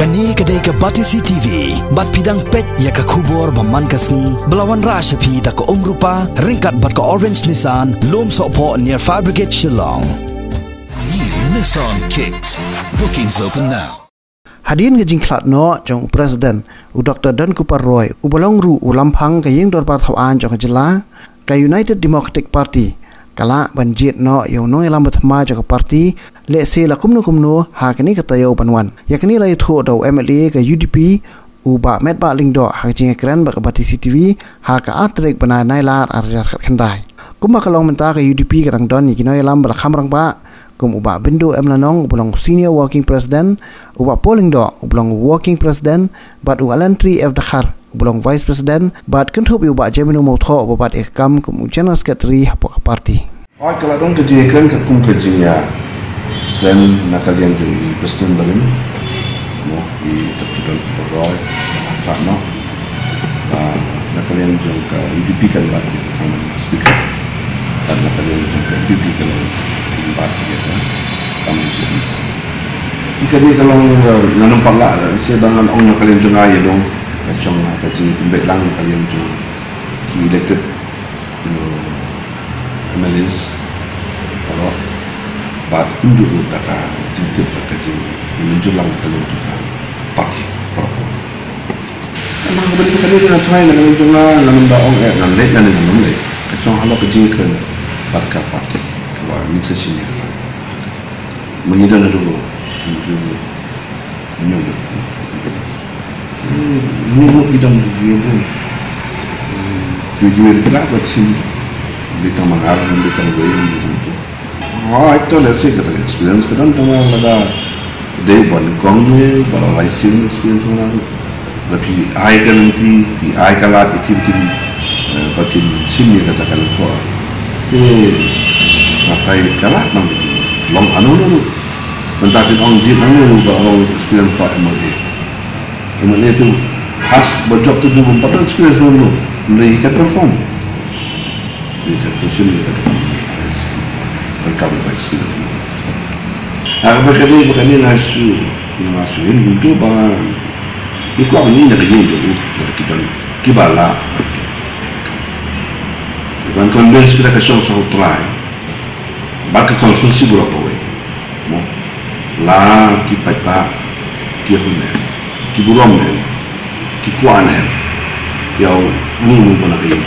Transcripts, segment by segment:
Kani kedai ke Batisi TV, bat pidang pet ya ke kubur baman kasni, belawan rasa pi tak ke rupa, ringkat bat ke Orange Nissan, lom sokpo near Fire Brigade Shillong. New Nissan Kicks. Bookings open now. Hadirin ke jingklat no jong Presiden u Dr. Dan Kupar Roy u bolong ru u lampang ke yeng dor partawan jong jela ke United Democratic Party kala banjit no yo no elam batma jong parti le se la kumno ha kini kata yo banwan yakni lai tho do MLA ke UDP u ba met ba ling do ha jing kran ba ke Batisi TV ha ka atrek bana nailar arjar khandai kuma kalong menta ke UDP kadang don ni kino elam ba khamrang ba kum uba bindu emlanong ubulong senior working president uba polling do ubulong working president bat u alantri f dakhar ubulong vice president bat kentup uba jeminu motho ubat ekam kum general secretary hapok party ai kala dong keji kren ke kum keji ya kren nakalian di president balim mo di tertudan roy akano nakalian jong ka UDP kan bat kan speaker dan nakalian jong ka UDP kan bat kita kami semesta. Ikani kalau nanumpak lah, sebangan orang kalian jengah ya dong, kacang kacang tembak lang kalian jeng, elected, MLAs, kalau bat kunjuk daka jentip kacang menjulang kalian juga parti perempuan. Nah kembali ke kalian dengan try kalian jengah nanumpak orang nandet nandet, kacang halau kacang kan parka parti. Wah, ini sesi ni lah. Menyedar dulu, menyedar. Ini buat kita dia pun. Jadi kita buat sini di taman alam, di taman goyang, di taman tu. Wah, itu lesai kata experience kadang taman ada day ban kong ni, balai sim experience mana tu. Tapi ai kan nanti, ai kalah ikin bakin sini kata kalau kuat. Matai kalah nang long anu mentakin orang jip nang orang experience pak MLA tu khas berjob tu 4 experience dulu mereka perform mereka question mereka berkali pak experience aku berkali ngasu ini untuk bang ikut apa ni nak jadi kita kibala dan convince kita kesong try baka konsulsi berapa we mo la ki patla ki hunne ki burom ne ki kuane yau ni mo bana kayo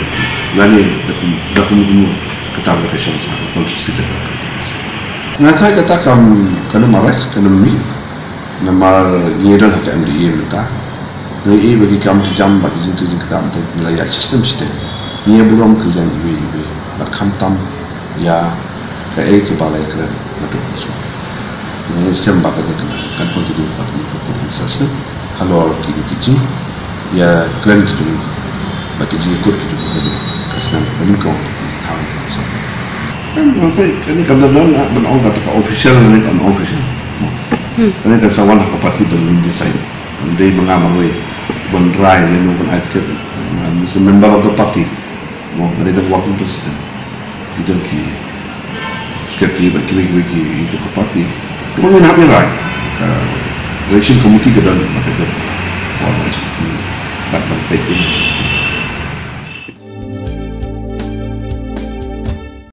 lani da kumu kata ka kesong sa konsulsi da ngatai kata kam kana maras kana mi na mar yedan hak MDA menta ni bagi kam jam bagi jintu kata menta nilai sistem sistem ni burom kerjaan ibe bat khamtam ya kayak kepala ekran betul so ini sekarang bakal kan continue pakai performance halo kini kecil ya klan gitu bagi dia ikut gitu kesan menikah tahu so kan sampai ini kadang-kadang benar kata official ini kan official ini kan sawan hak parti belum desain dia mengamal we bendrai ini bukan etiket member of the party mau ada working president itu ki sekretari bagi itu ke parti kemudian apa yang election committee ke dalam maka itu orang seperti Batman Pekin